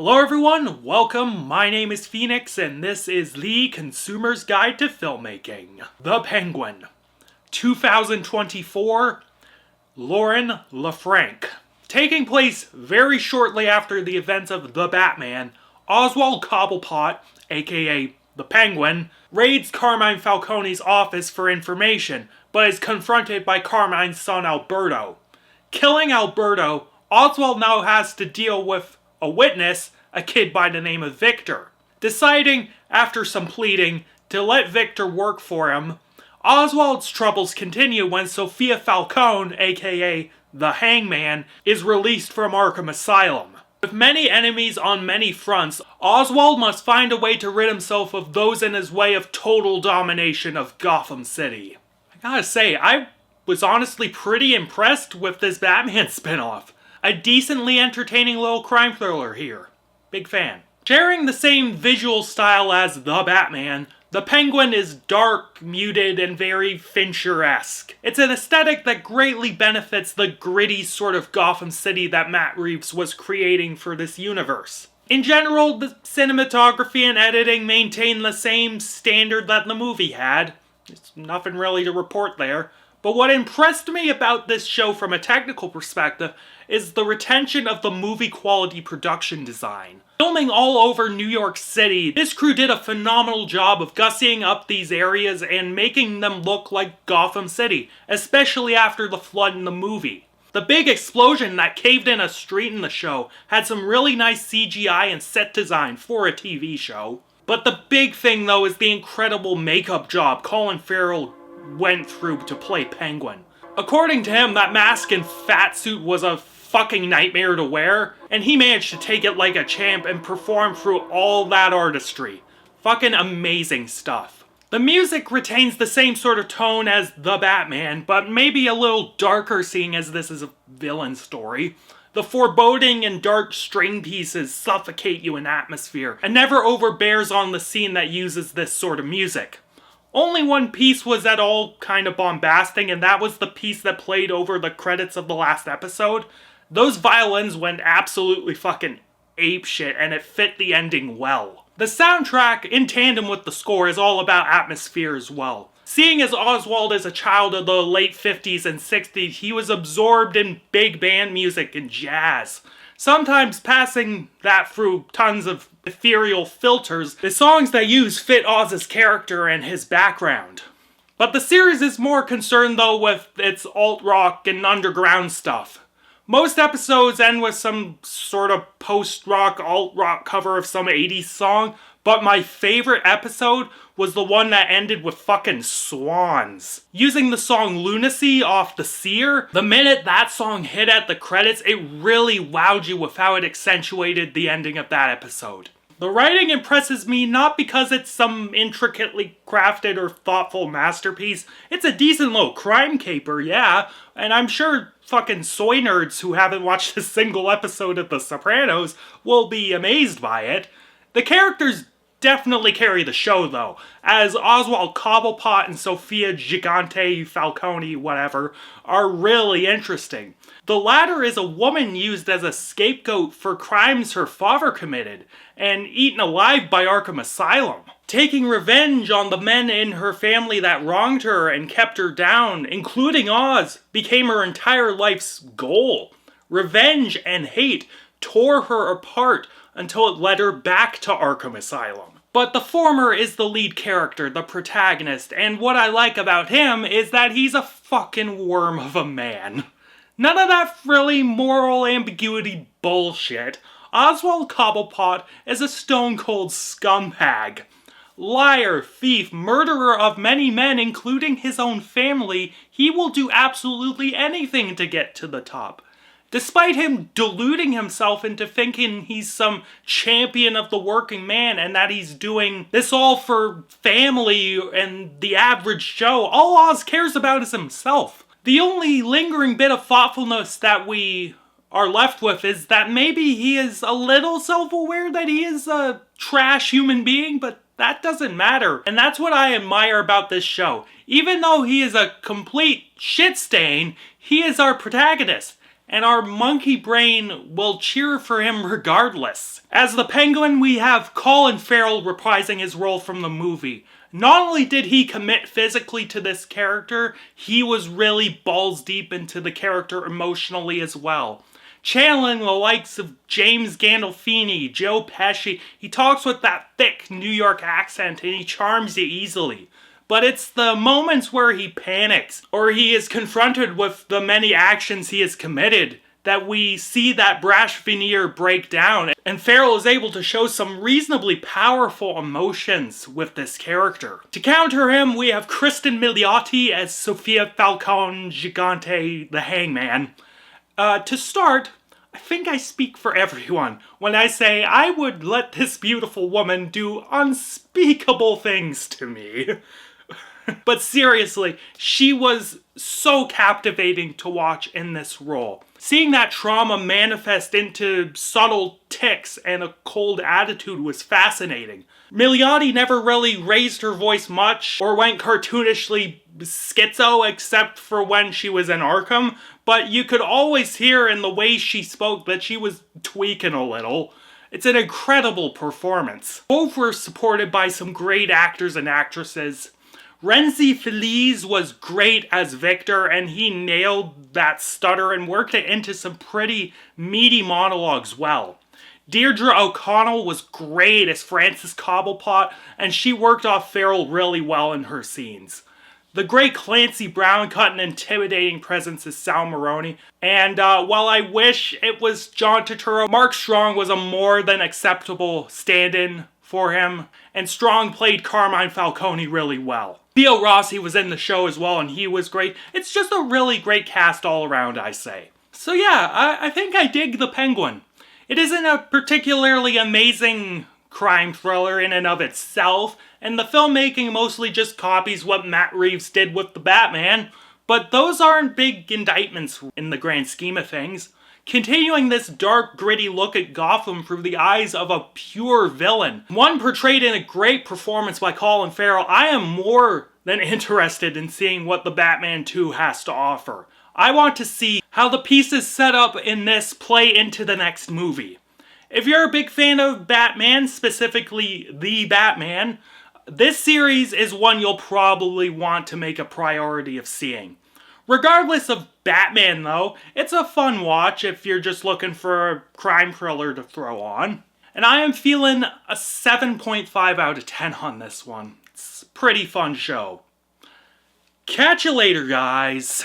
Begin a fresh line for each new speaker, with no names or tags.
Hello everyone, welcome, my name is Phoenix and this is the Consumer's Guide to Filmmaking. The Penguin, 2024, Lauren LaFranc. Taking place very shortly after the events of The Batman, Oswald Cobblepot, aka the Penguin, raids Carmine Falcone's office for information, but is confronted by Carmine's son Alberto. Killing Alberto, Oswald now has to deal with a witness, a kid by the name of Victor. Deciding, after some pleading, to let Victor work for him, Oswald's troubles continue when Sophia Falcone, aka the Hangman, is released from Arkham Asylum. With many enemies on many fronts, Oswald must find a way to rid himself of those in his way of total domination of Gotham City. I gotta say, I was honestly pretty impressed with this Batman spinoff. A decently entertaining little crime thriller here. Big fan. Sharing the same visual style as The Batman, The Penguin is dark, muted, and very Fincher-esque. It's an aesthetic that greatly benefits the gritty sort of Gotham City that Matt Reeves was creating for this universe. In general, the cinematography and editing maintain the same standard that the movie had. There's nothing really to report there. But what impressed me about this show from a technical perspective is the retention of the movie quality production design. Filming all over New York City, this crew did a phenomenal job of gussying up these areas and making them look like Gotham City, especially after the flood in the movie. The big explosion that caved in a street in the show had some really nice CGI and set design for a TV show. But the big thing though is the incredible makeup job Colin Farrell went through to play Penguin. According to him, that mask and fat suit was a fucking nightmare to wear, and he managed to take it like a champ and perform through all that artistry. Fucking amazing stuff. The music retains the same sort of tone as The Batman, but maybe a little darker seeing as this is a villain story. The foreboding and dark string pieces suffocate you in atmosphere, and never overbears on the scene that uses this sort of music. Only one piece was at all kind of bombastic, and that was the piece that played over the credits of the last episode. Those violins went absolutely fucking apeshit, and it fit the ending well. The soundtrack, in tandem with the score, is all about atmosphere as well. Seeing as Oswald is a child of the late 50s and 60s, he was absorbed in big band music and jazz. Sometimes passing that through tons of ethereal filters, the songs they use fit Oz's character and his background. But the series is more concerned though with its alt-rock and underground stuff. Most episodes end with some sort of post-rock, alt-rock cover of some 80s song, but my favorite episode was the one that ended with fucking swans. Using the song Lunacy off The Seer, the minute that song hit at the credits, it really wowed you with how it accentuated the ending of that episode. The writing impresses me not because it's some intricately crafted or thoughtful masterpiece. It's a decent little crime caper, yeah, and I'm sure fucking soy nerds who haven't watched a single episode of The Sopranos will be amazed by it. The characters definitely carry the show though, as Oswald Cobblepot and Sophia Gigante Falcone, whatever, are really interesting. The latter is a woman used as a scapegoat for crimes her father committed, and eaten alive by Arkham Asylum. Taking revenge on the men in her family that wronged her and kept her down, including Oz, became her entire life's goal. Revenge and hate tore her apart until it led her back to Arkham Asylum. But the former is the lead character, the protagonist, and what I like about him is that he's a fucking worm of a man. None of that frilly moral ambiguity bullshit. Oswald Cobblepot is a stone-cold scumbag. Liar, thief, murderer of many men, including his own family, he will do absolutely anything to get to the top. Despite him deluding himself into thinking he's some champion of the working man and that he's doing this all for family and the average Joe, all Oz cares about is himself. The only lingering bit of thoughtfulness that we are left with is that maybe he is a little self-aware that he is a trash human being, but that doesn't matter. And that's what I admire about this show. Even though he is a complete shit stain, he is our protagonist. and our monkey brain will cheer for him regardless. As the Penguin, we have Colin Farrell reprising his role from the movie. Not only did he commit physically to this character, he was really balls deep into the character emotionally as well. Channeling the likes of James Gandolfini, Joe Pesci, he talks with that thick New York accent and he charms you easily. But it's the moments where he panics, or he is confronted with the many actions he has committed, that we see that brash veneer break down, and Farrell is able to show some reasonably powerful emotions with this character. To counter him, we have Kristen Milioti as Sofia Falcone Gigante, the Hangman. To start, I think I speak for everyone when I say I would let this beautiful woman do unspeakable things to me. But seriously, she was so captivating to watch in this role. Seeing that trauma manifest into subtle tics and a cold attitude was fascinating. Milioti never really raised her voice much or went cartoonishly schizo except for when she was in Arkham, but you could always hear in the way she spoke that she was tweaking a little. It's an incredible performance. Both were supported by some great actors and actresses. Renzi Feliz was great as Victor, and he nailed that stutter and worked it into some pretty meaty monologues well. Deirdre O'Connell was great as Frances Cobblepot, and she worked off Farrell really well in her scenes. The great Clancy Brown cut an intimidating presence as Sal Maroni, and while I wish it was John Turturro, Mark Strong was a more than acceptable stand-in for him, and Strong played Carmine Falcone really well. Theo Rossi was in the show as well, and he was great. It's just a really great cast all around, I say. So yeah, I think I dig The Penguin. It isn't a particularly amazing crime thriller in and of itself, and the filmmaking mostly just copies what Matt Reeves did with The Batman, but those aren't big indictments in the grand scheme of things. Continuing this dark, gritty look at Gotham through the eyes of a pure villain, one portrayed in a great performance by Colin Farrell, I am more than interested in seeing what The Batman 2 has to offer. I want to see how the pieces set up in this play into the next movie. If you're a big fan of Batman, specifically The Batman, this series is one you'll probably want to make a priority of seeing. Regardless of Batman though, it's a fun watch if you're just looking for a crime thriller to throw on. And I am feeling a 7.5 out of 10 on this one. It's a pretty fun show. Catch you later, guys.